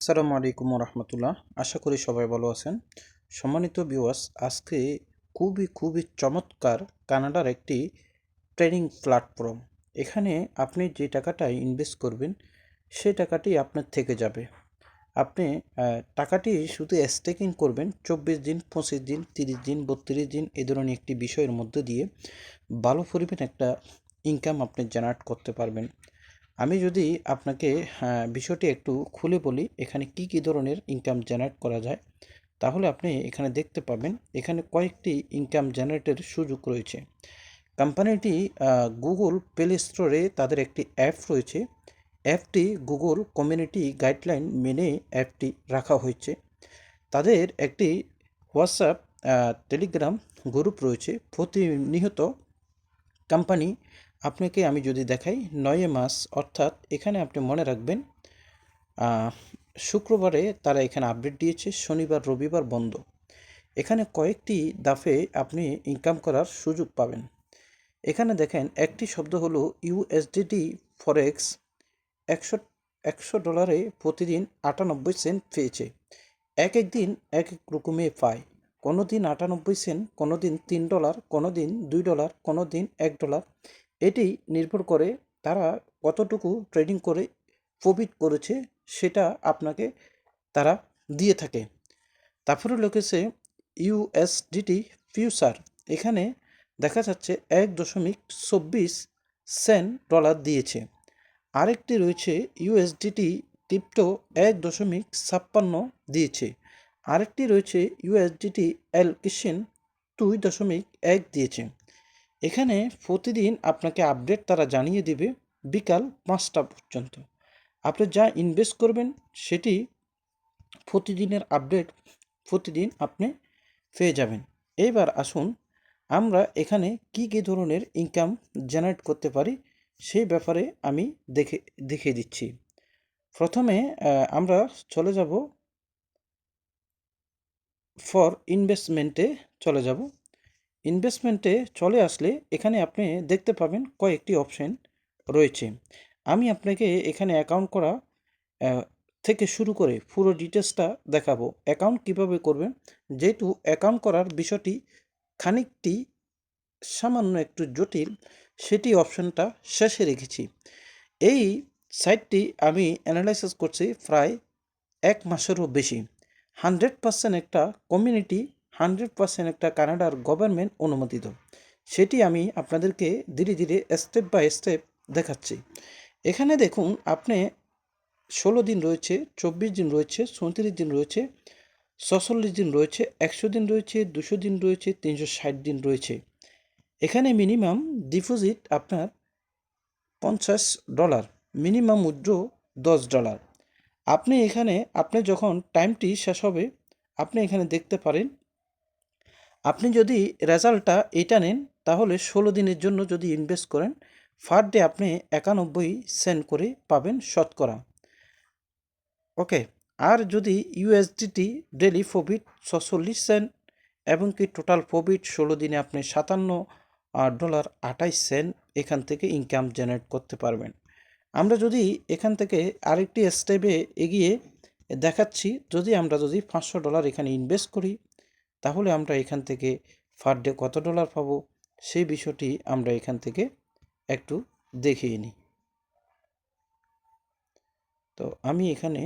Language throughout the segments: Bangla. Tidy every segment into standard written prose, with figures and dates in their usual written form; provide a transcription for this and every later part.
আসসালামু আলাইকুম রহমতুল্লাহ। আশা করি সবাই ভালো আছেন। সম্মানিত ভিউয়ার্স, আজকে খুবই চমৎকার কানাডার একটি ট্রেডিং প্ল্যাটফর্ম। এখানে আপনি যে টাকাটা ইনভেস্ট করবেন সেই টাকাটি আপনার থেকে যাবে। আপনি টাকাটি শুধু স্টেকিং করবেন 24 দিন, 25 দিন, 30 দিন, 32 দিন এই ধরনের একটি বিষয়ের মধ্যে দিয়ে ভালো পরিমাণ একটা ইনকাম আপনি জেনারেট করতে পারবেন। আমি যদি আপনাকে বিষয়টি একটু খুলে বলি, এখানে কি ধরনের ইনকাম জেনারেট করা যায়, তাহলে আপনি এখানে দেখতে পাবেন এখানে কয়েকটি ইনকাম জেনারেটের সুযোগ রয়েছে। কোম্পানিটি গুগল প্লে স্টোরে তাদের একটি অ্যাপ রয়েছে। অ্যাপটি গুগল কমিউনিটি গাইডলাইন মেনে অ্যাপটি রাখা হয়েছে। তাদের একটি হোয়াটসঅ্যাপ, টেলিগ্রাম গ্রুপ রয়েছে। প্রতিনিয়ত কোম্পানি আপনাকে আমি যদি দেখাই 9 মাস, অর্থাৎ এখানে আপনি মনে রাখবেন শুক্রবারে তারা এখানে আপডেট দিয়েছে, শনিবার রবিবার বন্ধ। এখানে কয়েকটি দাফে আপনি ইনকাম করার সুযোগ পাবেন। এখানে দেখেন একটি শব্দ হলো ইউএসডিটি ফরেক্স। একশো একশো ডলারে প্রতিদিন 98 সেন্ট পেয়েছে। এক দিন এক এক রকমে পায়। কোনো দিন 98 সেন্ট, কোনো দিন $3, কোনো দিন $2, কোনো দিন $1। এটি নির্ভর করে তারা কতটুকু ট্রেডিং করে প্রফিট করেছে সেটা আপনাকে তারা দিয়ে থাকে। তারপরে লিখেছে ইউএসডিটি ফিউচার। এখানে দেখা যাচ্ছে 1.24 সেন্ট দিয়েছে। আরেকটি রয়েছে ইউএসডিটি ক্রিপ্টো 1.56 দিয়েছে। আরেকটি রয়েছে ইউএসডিটি এলকিশন 2.1 দিয়েছে। এখানে প্রতিদিন আপনাকে আপডেট তারা জানিয়ে দেবে বিকাল 5টা পর্যন্ত। আপনি যা ইনভেস্ট করবেন সেটি প্রতিদিনের আপডেট প্রতিদিন আপনি পেয়ে যাবেন। এইবার আসুন আমরা এখানে কি ধরনের ইনকাম জেনারেট করতে পারি সেই ব্যাপারে আমি দেখিয়ে দিচ্ছি। প্রথমে আমরা চলে যাব ফর ইনভেস্টমেন্টে চলে যাব। ইনভেস্টমেন্টে চলে আসলে এখানে আপনি দেখতে পাবেন কয়েকটি অপশন রয়েছে। আমি আপনাকে এখানে অ্যাকাউন্ট করা থেকে শুরু করে পুরো ডিটেলসটা দেখাবো। অ্যাকাউন্ট কিভাবে করবেন, যেহেতু অ্যাকাউন্ট করার বিষয়টি খানিকটি সামান্য একটু জটিল, সেটি অপশনটা শেষে রেখেছি। এই সাইটটি আমি অ্যানালাইসিস করছি প্রায় 1 মাসেরও বেশি। 100% একটা কমিউনিটি, 100% একটা কানাডার গভর্নমেন্ট অনুমোদিত। সেটি আমি আপনাদেরকে ধীরে ধীরে স্টেপ বাই স্টেপ দেখাচ্ছি। এখানে দেখুন আপনি 16 দিন রয়েছে, 24 দিন রয়েছে, 34 দিন রয়েছে, 46 দিন রয়েছে, 100 দিন রয়েছে, 200 দিন রয়েছে, 360 দিন রয়েছে। এখানে মিনিমাম ডিপোজিট আপনার $50, মিনিমাম উইথড্র $10। আপনি যখন টাইমটি শেষ হবে আপনি এখানে দেখতে পারেন। আপনি যদি রেজাল্টটা এটা নেন তাহলে 16 দিনের জন্য যদি ইনভেস্ট করেন পার ডে আপনি 91 সেন্ট করে পাবেন শতকরা। ওকে। আর যদি ইউএসডিটি ডেলি প্রফিট 46 সেন্ট এবং কি টোটাল প্রফিট 16 দিনে আপনি $57.28 এখান থেকে ইনকাম জেনারেট করতে পারবেন। আমরা যদি এখান থেকে আরেকটি স্টেপে এগিয়ে দেখাচ্ছি, আমরা যদি $500 এখানে ইনভেস্ট করি তাহলে আমরা এখান থেকে পার ডে কত ডলার পাবো সেই বিষয়টি আমরা এখান থেকে একটু দেখিয়ে নিই। তো আমি এখানে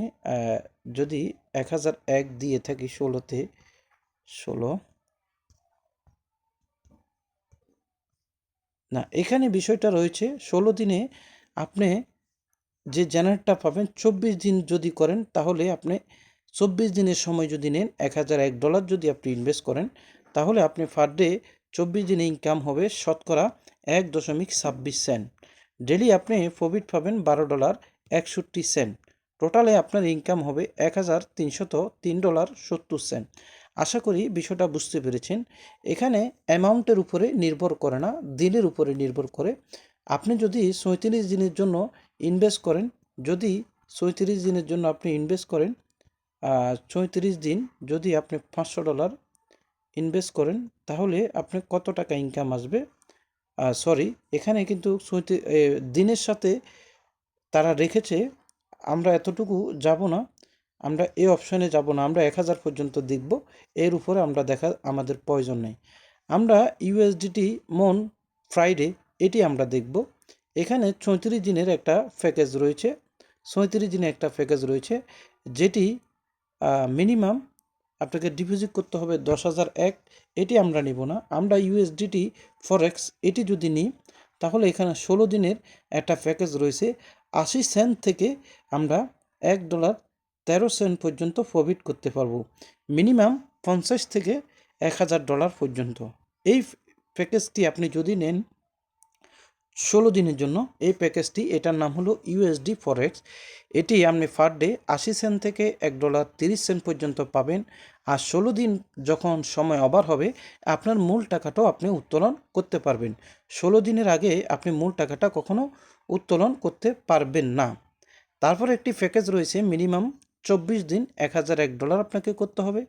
যদি 1001 দিয়ে থাকি 16 না, এখানে বিষয়টা রয়েছে 16 দিনে আপনি যে জেনারেটটা পাবেন 24 দিন যদি করেন তাহলে আপনি 24 দিনের সময় যদি নেন $1001 যদি আপনি ইনভেস্ট করেন তাহলে আপনি পার ডে 24 দিনে ইনকাম হবে শতকরা 1.26 সেন্ট। ডেলি আপনি প্রফিট পাবেন $12.61। টোটালে আপনার ইনকাম হবে $1303.70। আশা করি বিষয়টা বুঝতে পেরেছেন। এখানে অ্যামাউন্টের উপরে নির্ভর করে না, দিনের উপরে নির্ভর করে। আপনি যদি 37 দিনের জন্য ইনভেস্ট করেন, যদি 37 দিনের জন্য আপনি ইনভেস্ট করেন, 34 দিন যদি আপনি $500 ইনভেস্ট করেন তাহলে আপনি কত টাকা ইনকাম আসবে, সরি এখানে কিন্তু দিনের সাথে তারা রেখেছে, আমরা এতটুকু যাব না। আমরা এই অপশানে যাব না, আমরা 1000 পর্যন্ত দেখব, এর উপরে আমরা দেখা আমাদের প্রয়োজন নেই। আমরা ইউএসডিটি মন ফ্রাইডে এটি আমরা দেখব। এখানে 34 দিনের একটা প্যাকেজ রয়েছে, 34 দিনের একটা প্যাকেজ রয়েছে, যেটি মিনিমাম আপনাকে ডিপোজিট করতে হবে 10,001। এটি আমরা নিব না, আমরা ইউএসডিটি ফরেক্স এটি যদি নিই তাহলে এখানে 16 দিনের একটা প্যাকেজ রয়েছে। 80 সেন্ট থেকে আমরা $1.13 পর্যন্ত প্রফিট করতে পারবো, মিনিমাম 50 থেকে $1,000 পর্যন্ত। এই প্যাকেজটি আপনি যদি নেন 16 দিনের জন্য, এই প্যাকেজটি, এটার নাম হলো ইউএসডি ফরেক্স। এটি আপনি পার ডে 80 সেন্ট থেকে $1.30 পর্যন্ত পাবেন। আর 16 দিন যখন সময় ওভার হবে আপনার মূল টাকাটাও আপনি উত্তোলন করতে পারবেন। 16 দিনের আগে আপনি মূল টাকাটা কখনো উত্তোলন করতে পারবেন না। তারপর একটি প্যাকেজ রয়েছে মিনিমাম 24 দিন $1,001 আপনাকে করতে হবে।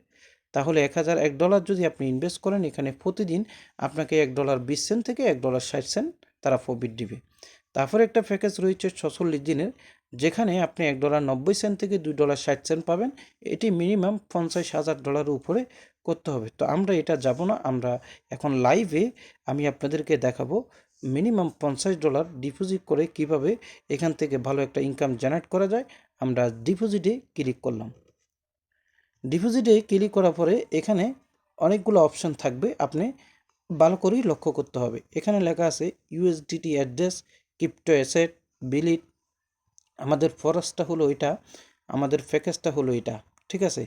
তাহলে $1,001 যদি আপনি ইনভেস্ট করেন, এখানে প্রতিদিন আপনাকে $1.20 থেকে $1.60 তারা প্রফিট দিবে। তারপর একটা প্যাকেজ রয়েছে 46 দিনের, যেখানে আপনি $1.90 থেকে $2.60 পাবেন। এটি মিনিমাম $50,000 উপরে করতে হবে। তো আমরা এটা যাব না, আমরা এখন লাইভে আমি আপনাদেরকে দেখাবো মিনিমাম $50 ডিপোজিট করে কিভাবে এখান থেকে ভালো একটা ইনকাম জেনারেট করা যায়। আমরা ডিপোজিটে ক্লিক করলাম। ডিপোজিটে ক্লিক করার পরে এখানে অনেকগুলো অপশান থাকবে, আপনি ভালো করেই লক্ষ্য করতে হবে। এখানে লেখা আছে ইউএসডিটি অ্যাড্রেস, ক্রিপ্টো অ্যাসেট, বিলিট। আমাদের ফরেক্সটা হলো এটা, আমাদের প্যাকেজটা হলো এটা, ঠিক আছে।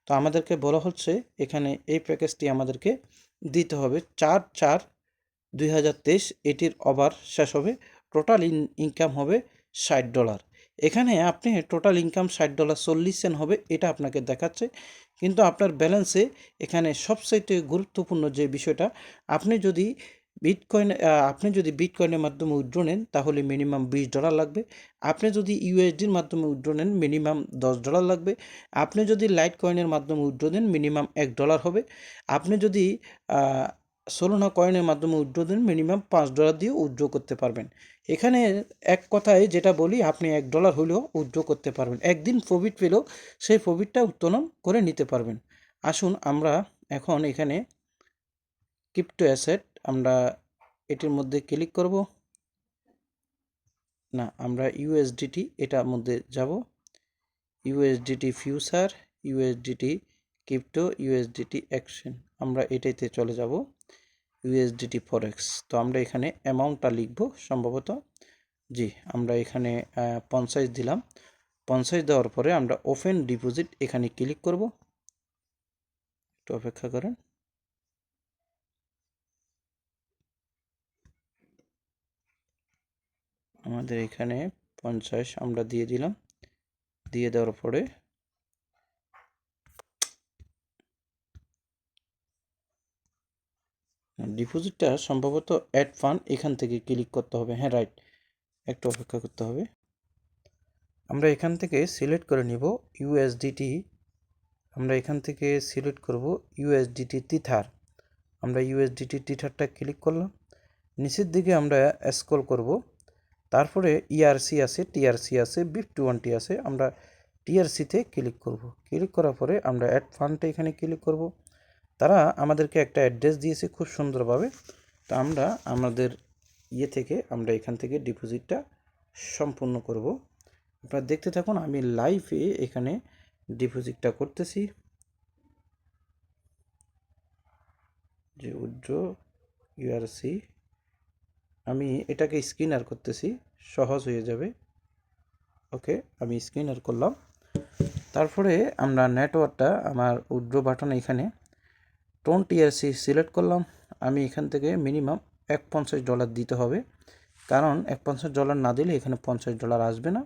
তো আমাদেরকে বলা হচ্ছে এখানে এই প্যাকেজটি আমাদেরকে দিতে হবে 4/4/2023, এটির ওভার শেষ হবে, টোটাল ইনকাম হবে $60। এখানে আপনি টোটাল ইনকাম $60 40 সেন্ট হবে, এটা আপনাকে দেখাচ্ছে। কিন্তু আপনার ব্যালেন্সে এখানে সবচাইতে গুরুত্বপূর্ণ যে বিষয়টা, আপনি যদি বিটকয়েনের মাধ্যমে উইথড্র নেন তাহলে মিনিমাম $20 লাগবে। আপনি যদি ইউএসডির মাধ্যমে উইথড্র নেন মিনিমাম $10 লাগবে। আপনি যদি লাইট কয়েনের মাধ্যমে উইথড্র নেন মিনিমাম $1 হবে। আপনি যদি সোলোনা কয়েনের মাধ্যমে উইথড্র দেন মিনিমাম $5 দিয়ে উইথড্র করতে পারবেন। এখানে এক কথায় যেটা বলি, আপনি $1 হলেও উইথড্র করতে পারবেন, একদিন প্রফিট পেলেও সেই প্রফিটটা উত্তোলন করে নিতে পারবেন। আসুন আমরা এখন এখানে ক্রিপ্টো অ্যাসেট, আমরা এটির মধ্যে ক্লিক করব না, আমরা ইউএসডিটি এটার মধ্যে যাব, USDT future, USDT crypto, USDT action, আমরা এটাইতে চলে যাব, ইউএসডিটি ফরেক্স। তো আমরা এখানে অ্যামাউন্টটা লিখব সম্ভবত, জি আমরা এখানে 50 দিলাম। 50 দেওয়ার পরে আমরা ওপেন ডিপোজিট এখানে ক্লিক করব, একটু অপেক্ষা করেন। আমাদের এখানে 50 আমরা দিয়ে দিলাম, দিয়ে দেওয়ার পরে ডিপোজিটটা সম্ভবত অ্যাড ফান্ড এখান থেকে ক্লিক করতে হবে, হ্যাঁ রাইট, একটু অপেক্ষা করতে হবে। আমরা এখান থেকে সিলেক্ট করে নিব ইউএসডিটি, আমরা এখান থেকে সিলেক্ট করব ইউএসডিটি টিথার, আমরা ইউএসডিটি টিথারটা ক্লিক করলাম। নিচের দিকে আমরা স্ক্রল করব, তারপরে ইআরসি আছে, টিআরসি আছে, BIF20 আছে, আমরা টিআরসিতে ক্লিক করব। ক্লিক করার পরে আমরা অ্যাড ফান্ডটা এখানে ক্লিক করব। তারা আমাদেরকে একটা অ্যাড্রেস দিয়েছে খুব সুন্দরভাবে, তো আমরা আমাদের থেকে আমরা এখান থেকে ডিপোজিটটা সম্পূর্ণ করব। আপনারা দেখতে থাকুন, আমি লাইভে এখানে ডিপোজিটটা করতেছি, যে উইথড্র ইউআরসি, আমি এটাকে স্ক্যানার করতেছি, সহজ হয়ে যাবে। ওকে, আমি স্ক্যানার করলাম। তারপরে আমরা নেটওয়ার্কটা, আমার উইথড্র বাটন এখানে টিআরসি সিলেক্ট করলাম। আমি এখান থেকে মিনিমাম $50 দিতে হবে, কারণ $50 না দিলে এখানে $50 আসবে না।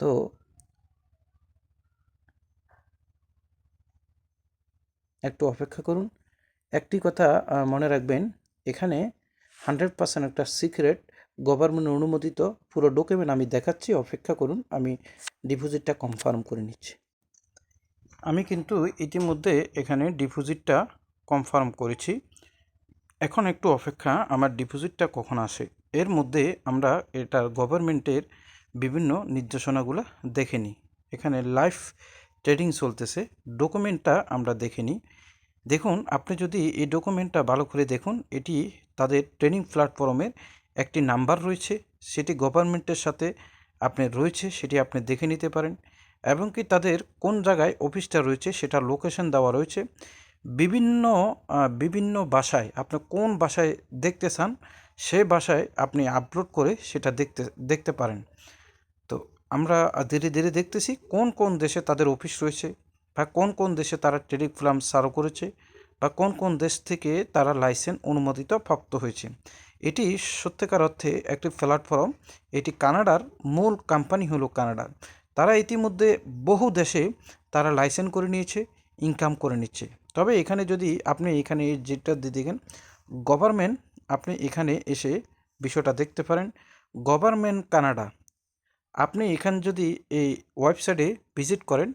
তো একটু অপেক্ষা করুন। একটি কথা মনে রাখবেন, এখানে 100% একটা সিক্রেট, গভর্নমেন্ট অনুমোদিত পুরো ডকুমেন্ট আমি দেখাচ্ছি, অপেক্ষা করুন, আমি ডিপোজিটটা কনফার্ম করে নিচ্ছি। আমি কিন্তু ইতিমধ্যে এখানে ডিপোজিটটা কনফার্ম করেছি, এখন একটু অপেক্ষা, আমার ডিপোজিটটা কখন আসে। এর মধ্যে আমরা এটার গভর্নমেন্টের বিভিন্ন নির্দেশনাগুলো দেখে নিই। এখানে লাইভ ট্রেডিং চলতেছে। ডকুমেন্টটা আমরা দেখে নিই। দেখুন, আপনি যদি এই ডকুমেন্টটা ভালো করে দেখুন, এটি তাদের ট্রেডিং প্ল্যাটফর্মের একটি নাম্বার রয়েছে, সেটি গভর্নমেন্টের সাথে আপনার রয়েছে, সেটি আপনি দেখে নিতে পারেন। এবং কি তাদের কোন জায়গায় অফিসটা রয়েছে সেটা লোকেশন দেওয়া রয়েছে। বিভিন্ন বিভিন্ন ভাষায় আপনি কোন ভাষায় দেখতে চান সে ভাষায় আপনি আপলোড করে সেটা দেখতে পারেন। তো আমরা ধীরে ধীরে দেখতেছি কোন কোন দেশে তাদের অফিস রয়েছে, বা কোন কোন দেশে তারা ট্রেডিং ফার্ম চালু করেছে, বা কোন কোন দেশ থেকে তারা লাইসেন্স অনুমোদিত প্রাপ্ত হয়েছে। এটি সত্যিকার অর্থে একটি প্ল্যাটফর্ম। এটি কানাডার মূল কোম্পানি হলো কানাডার। তারা ইতিমধ্যে বহু দেশে তারা লাইসেন্স করে নিয়েছে, ইনকাম করে নিচ্ছে। তবে এখানে যদি আপনি এখানে যেটা দেখেন গভর্নমেন্ট, আপনি এখানে এসে বিষয়টা দেখতে পারেন। গভর্নমেন্ট কানাডা, আপনি এখানে যদি এই ওয়েবসাইটে ভিজিট করেন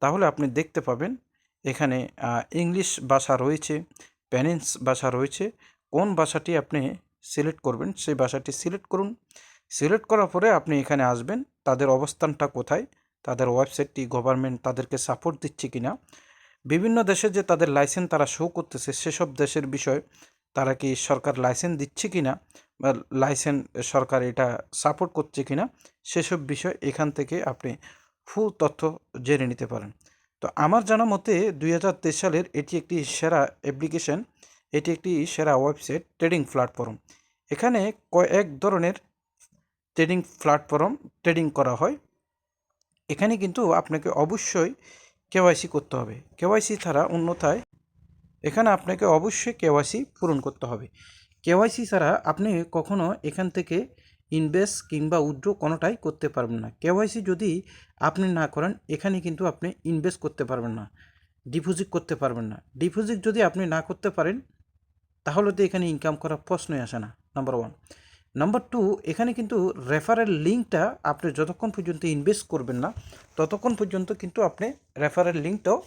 তাহলে আপনি দেখতে পাবেন এখানে ইংলিশ ভাষা রয়েছে, স্প্যানিশ ভাষা রয়েছে। কোন ভাষাটি আপনি সিলেক্ট করবেন সেই ভাষাটি সিলেক্ট করুন। সিলেক্ট করার পরে আপনি এখানে আসবেন, তাদের অবস্থানটা কোথায়, তাদের ওয়েবসাইটটি গভর্নমেন্ট তাদেরকে সাপোর্ট দিচ্ছে কিনা, বিভিন্ন দেশে যে তাদের লাইসেন্স তারা শো করতেছে সেসব দেশের বিষয়, তারা কি সরকার লাইসেন্স দিচ্ছে কিনা, বা লাইসেন্স সরকার এটা সাপোর্ট করছে কিনা, সেসব বিষয় এখান থেকে আপনি ফুল তথ্য জেনে নিতে পারেন। তো আমার জানা মতে 2023 সালের এটি একটি সেরা অ্যাপ্লিকেশন, এটি একটি সেরা ওয়েবসাইট ট্রেডিং প্ল্যাটফর্ম। এখানে কয়েক ধরনের ট্রেডিং প্ল্যাটফর্ম ট্রেডিং করা হয়। এখানে কিন্তু আপনাকে অবশ্যই কেওয়াইসি করতে হবে। কেওয়াইসি ছাড়া অন্যথায় এখানে আপনাকে অবশ্যই কেওয়াইসি পূরণ করতে হবে। কেওয়াইসি ছাড়া আপনি কখনো এখান থেকে ইনভেস্ট কিংবা উইথড্র কোনোটাই করতে পারবেন না। কেওয়াইসি যদি আপনি না করেন এখানে কিন্তু আপনি ইনভেস্ট করতে পারবেন না, ডিপোজিট করতে পারবেন না। ডিপোজিট যদি আপনি না করতে পারেন তাহলে তো এখানে ইনকাম করার প্রশ্নই আসে না, নাম্বার ওয়ান। নাম্বার টু, এখানে কিন্তু রেফারেল লিঙ্কটা আপনি যতক্ষণ পর্যন্ত ইনভেস্ট করবেন না ততক্ষণ পর্যন্ত কিন্তু আপনি রেফারেল লিঙ্কটাও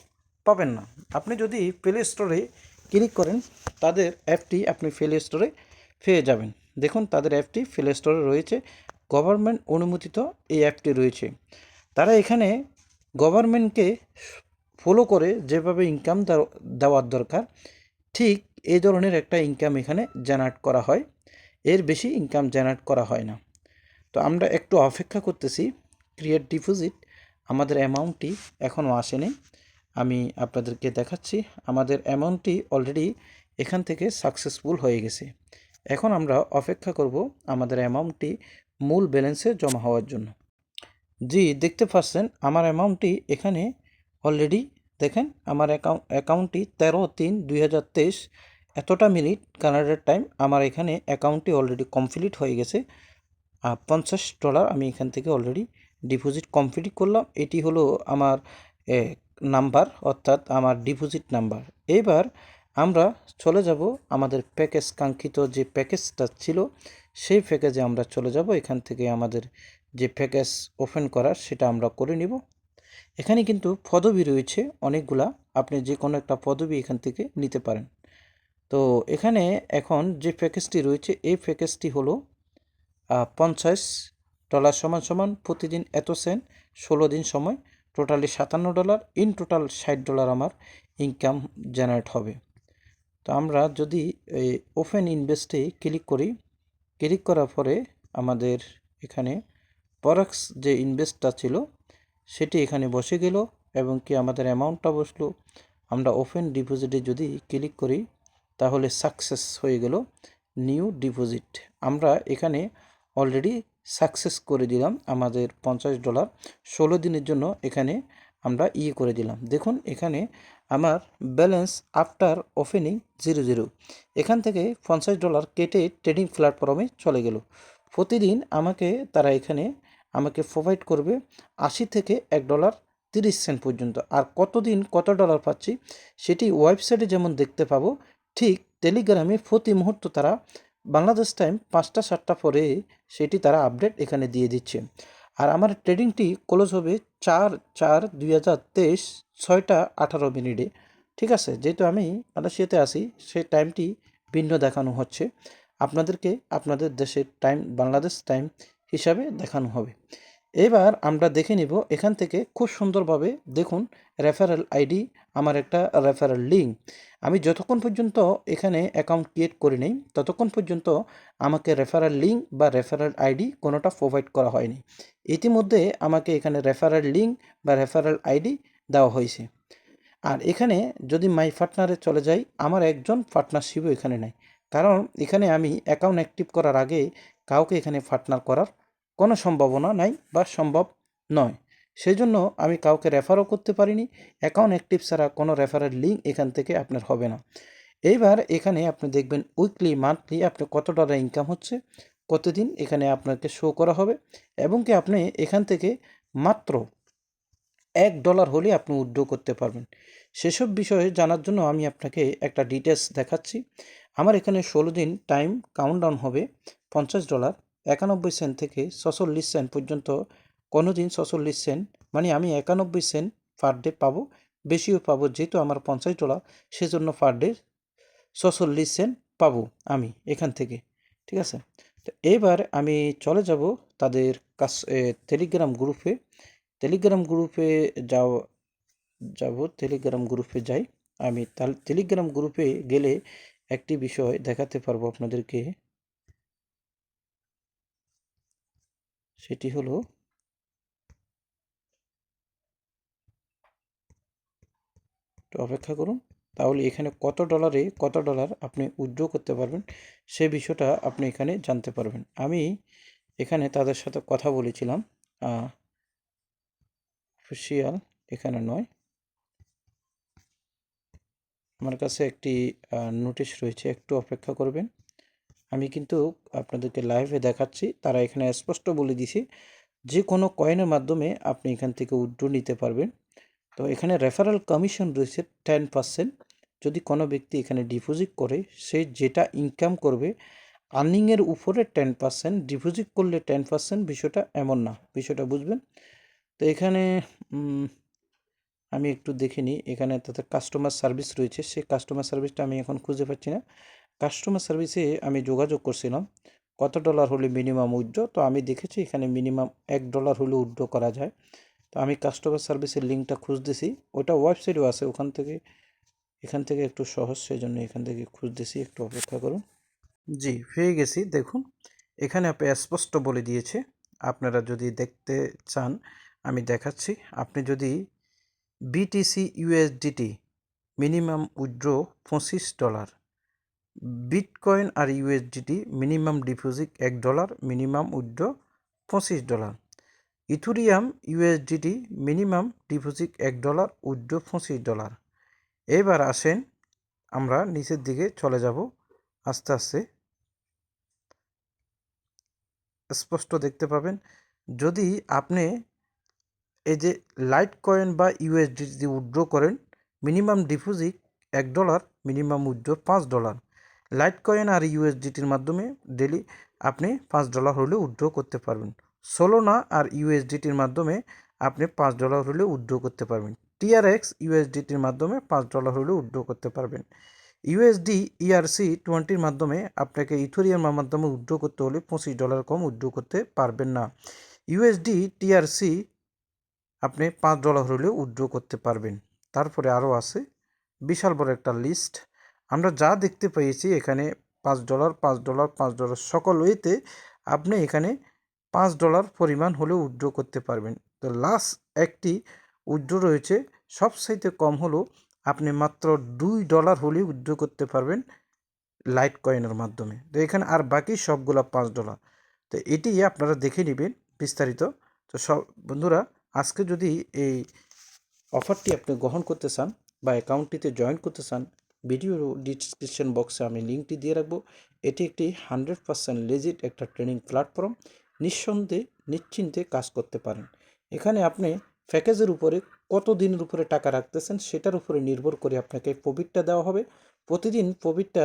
পাবেন না। আপনি যদি প্লে স্টোরে ক্লিক করেন তাদের অ্যাপটি আপনি প্লে স্টোরে পেয়ে যাবেন। দেখুন তাদের অ্যাপটি প্লে স্টোরে রয়েছে, গভর্নমেন্ট অনুমোদিত এই অ্যাপটি রয়েছে। তারা এখানে গভর্নমেন্টকে ফলো করে যেভাবে ইনকাম দেওয়ার দরকার ঠিক এই ধরনের একটা ইনকাম এখানে জেনারেট করা হয়, এর বেশি ইনকাম জেনারেট করা হয় না। তো আমরা একটু অপেক্ষা করতেছি। ক্রিয়েট ডিপোজিট, আমাদের অ্যামাউন্টটি এখনও আসেনি। আমি আপনাদেরকে দেখাচ্ছি আমাদের অ্যামাউন্টটি অলরেডি এখান থেকে সাকসেসফুল হয়ে গেছে। এখন আমরা অপেক্ষা করব আমাদের অ্যামাউন্টটি মূল ব্যালেন্সে জমা হওয়ার জন্য। জি, দেখতে পাচ্ছেন আমার অ্যামাউন্টটি এখানে অলরেডি দেখেন আমার অ্যাকাউন্টটি 13/3/2023 এতটা মিনিট কানাডার টাইম আমার এখানে অ্যাকাউন্টটি অলরেডি কমপ্লিট হয়ে গেছে। $50 আমি এখান থেকে অলরেডি ডিপোজিট কমপ্লিট করলাম। এটি হলো আমার নাম্বার, অর্থাৎ আমার ডিপোজিট নাম্বার। এবার আমরা চলে যাব আমাদের প্যাকেজ, কাঙ্ক্ষিত যে প্যাকেজটা ছিল সেই প্যাকেজে আমরা চলে যাব। এখান থেকে আমাদের যে প্যাকেজ ওপেন করার সেটা আমরা করে নিব। এখানে কিন্তু পদবি রয়েছে অনেকগুলা, আপনি যে কোনো একটা পদবি এখান থেকে নিতে পারেন। তো এখানে এখন যে প্যাকেজটি রয়েছে এই প্যাকেজটি হলো $50 সমান সমান প্রতিদিন এত সেন্ট, 16 দিন সময়, টোটালি $57, ইন টোটাল $60 আমার ইনকাম জেনারেট হবে। তো আমরা যদি এই ওপেন ইনভেস্টে ক্লিক করি, ক্লিক করার পরে আমাদের এখানে ফরেক্স যে ইনভেস্টটা ছিল সেটি এখানে বসে গেল এবং কি আমাদের অ্যামাউন্টটা বসলো। আমরা ওপেন ডিপোজিটে যদি ক্লিক করি তাহলে সাকসেস হয়ে গেল নিউ ডিপোজিট। আমরা এখানে অলরেডি সাকসেস করে দিলাম আমাদের $50, 16 দিনের জন্য এখানে আমরা করে দিলাম। দেখুন এখানে আমার ব্যালেন্স আফটার ওপেনিং 00। এখান থেকে $50 কেটে ট্রেডিং প্ল্যাটফর্মে চলে গেল। প্রতিদিন তারা এখানে আমাকে প্রোভাইড করবে 80 থেকে $1.30 পর্যন্ত। আর কতদিন কত ডলার পাচ্ছি সেটি ওয়েবসাইটে যেমন দেখতে পাবো, ঠিক টেলিগ্রামে প্রতি মুহূর্ত তারা বাংলাদেশ টাইম 5টা 7টা পরে সেটি তারা আপডেট এখানে দিয়ে দিচ্ছে। আর আমার ট্রেডিংটি ক্লোজ হবে 4/4/2023 6টা 18 মিনিটে। ঠিক আছে, যেহেতু আমি মালয়েশিয়াতে আসি সেই টাইমটি ভিন্ন দেখানো হচ্ছে, আপনাদেরকে আপনাদের দেশের টাইম বাংলাদেশ টাইম হিসাবে দেখানো হবে। এবার আমরা দেখে নিব এখান থেকে খুব সুন্দরভাবে দেখুন রেফারেল আইডি, আমার একটা রেফারেল লিঙ্ক। আমি যতক্ষণ পর্যন্ত এখানে অ্যাকাউন্ট ক্রিয়েট করি নেই ততক্ষণ পর্যন্ত আমাকে রেফারেল লিঙ্ক বা রেফারেল আইডি কোনোটা প্রোভাইড করা হয়নি। ইতিমধ্যে আমাকে এখানে রেফারেল লিঙ্ক বা রেফারেল আইডি দেওয়া হয়েছে। আর এখানে যদি মাই পার্টনারে চলে যাই, আমার একজন পার্টনারশিপও এখানে নেই, কারণ এখানে আমি অ্যাকাউন্ট অ্যাক্টিভ করার আগে কাউকে এখানে পার্টনার করার কোনো সম্ভাবনা নাই বা সম্ভব নয়। সেই জন্য আমি কাউকে রেফারও করতে পারিনি। অ্যাকাউন্ট অ্যাক্টিভ ছাড়া কোনো রেফারের লিঙ্ক এখান থেকে আপনার হবে না। এইবার এখানে আপনি দেখবেন উইকলি মান্থলি আপনি কত ডলার ইনকাম হচ্ছে প্রতিদিন এখানে আপনাকে শো করা হবে, এবং কি আপনি এখান থেকে মাত্র $1 হলে আপনি উইথড্র করতে পারবেন। সেসব বিষয়ে জানার জন্য আমি আপনাকে একটা ডিটেলস দেখাচ্ছি। আমার এখানে 16 দিন টাইম কাউন্টডাউন হবে। $50 91 সেন্ট থেকে 46 সেন্ট পর্যন্ত, কোনো দিন 46 সেন্ট, মানে আমি 91 সেন্ট পার ডে পাবো, বেশিও পাবো, যেহেতু আমার $50 সেজন্য পার ডে 46 সেন্ট পাবো আমি এখান থেকে। ঠিক আছে, তো এবার আমি চলে যাব তাদের টেলিগ্রাম গ্রুপে। টেলিগ্রাম গ্রুপে টেলিগ্রাম গ্রুপে যাই। আমি টেলিগ্রাম গ্রুপে গেলে একটি বিষয় দেখাতে পারবো আপনাদেরকে, সেটি হলো একটু অপেক্ষা করুন, তাহলে এখানে কত ডলার আপনি উইথড্র করতে পারবেন সে বিষয়টা আপনি এখানে জানতে পারবেন। আমি এখানে তাদের সাথে কথা বলেছিলাম, অফিসিয়াল এখানে নয়, আমার কাছে একটি নোটিশ রয়েছে, একটু অপেক্ষা করবেন। আমি কিন্তু আপনাদেরকে লাইভে দেখাচ্ছি, তারা এখানে স্পষ্ট বলে দিছে যে কোনো কয়েনের মাধ্যমে আপনি এখান থেকে উইথড্র নিতে পারবেন। তো এখানে রেফারেল কমিশন রয়েছে 10%। যদি কোনো ব্যক্তি এখানে ডিপোজিট করে, সে যেটা ইনকাম করবে আর্নিংয়ের উপরে 10%, ডিপোজিট করলে 10%, বিষয়টা এমন না, বিষয়টা বুঝবেন। তো এখানে আমি একটু দেখে নিই, এখানে তাদের কাস্টমার সার্ভিস রয়েছে, সেই কাস্টমার সার্ভিসটা আমি এখন খুঁজে পাচ্ছি না। কাস্টমার সার্ভিসে আমি যোগাযোগ করছিলাম কত ডলার হলে মিনিমাম উইথড্র, তো আমি দেখেছি এখানে মিনিমাম $1 হলে উইথড্র করা যায়। তো আমি কাস্টমার সার্ভিসের লিঙ্কটা খুঁজতেছি, ওটা ওয়েবসাইটও আছে ওখান থেকে, এখান থেকে একটু সহজ, সেই জন্য এখান থেকে খুঁজতেছি, একটু অপেক্ষা করুন। জি, পেয়ে গেছি, দেখুন এখানে আপনি স্পষ্ট বলে দিয়েছে। আপনারা যদি দেখতে চান আমি দেখাচ্ছি। আপনি যদি BTC USDT minimum withdraw $25, bitcoin আর USDT minimum deposit $1, minimum withdraw $25, ethereum USDT minimum deposit $1, withdraw $25। এবার আসেন আমরা নিচের দিকে চলে যাব, আস্তে আস্তে স্পষ্ট দেখতে পাবেন। যদি আপনি এই যে লাইট কয়েন বা ইউএসডিটি উইথড্র করেন, minimum deposit $1, minimum withdraw $5। Litecoin আর ইউএসডিটির মাধ্যমে ডেলি আপনি $5 হলে উইথড্র করতে পারবেন। সোলোনা আর ইউএসডিটির মাধ্যমে আপনি $5 হলে উইথড্র করতে পারবেন। টিআরএক্স ইউএসডিটির মাধ্যমে $5 হলে উইথড্র করতে পারবেন। ইউএসডি ERC20 মাধ্যমে আপনাকে ইথোরিয়ামের মাধ্যমে উইথড্র করতে হলে $25 কম উইথড্র করতে পারবেন না। ইউএসডি টিআরসি আপনি $5 হলেও উইথড্র করতে পারবেন। তারপরে আরও আছে বিশাল বড় একটা লিস্ট। আমরা যা দেখতে পেয়েছি এখানে $5, $5, $5 সকল ওয়েতে আপনি এখানে $5 পরিমাণ হলেও উইথড্র করতে পারবেন। তো লাস্ট একটি উইথড্র রয়েছে, সবচাইতে কম হলো আপনি মাত্র $2 হলেও উইথড্র করতে পারবেন লাইট কয়েনের মাধ্যমে। তো এখানে আর বাকি সবগুলো $5। তো এটি আপনারা দেখে নেবেন বিস্তারিত। তো সব বন্ধুরা, আজকে যদি এই অফারটি আপনি গ্রহণ করতে চান বা অ্যাকাউন্টটিতে জয়েন করতে চান, ভিডিও ডিসক্রিপশন বক্সে আমি লিঙ্কটি দিয়ে রাখবো। এটি একটি 100% লেজিট একটা ট্রেনিং প্ল্যাটফর্ম, নিঃসন্দেহে নিশ্চিন্তে কাজ করতে পারেন। এখানে আপনি প্যাকেজের উপরে কত দিনের উপরে টাকা রাখতেছেন সেটার উপরে নির্ভর করে আপনাকে প্রফিটটা দেওয়া হবে। প্রতিদিন প্রফিটটা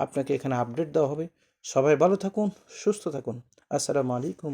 আপনাকে এখানে আপডেট দেওয়া হবে। সবাই ভালো থাকুন, সুস্থ থাকুন। আসসালামু আলাইকুম।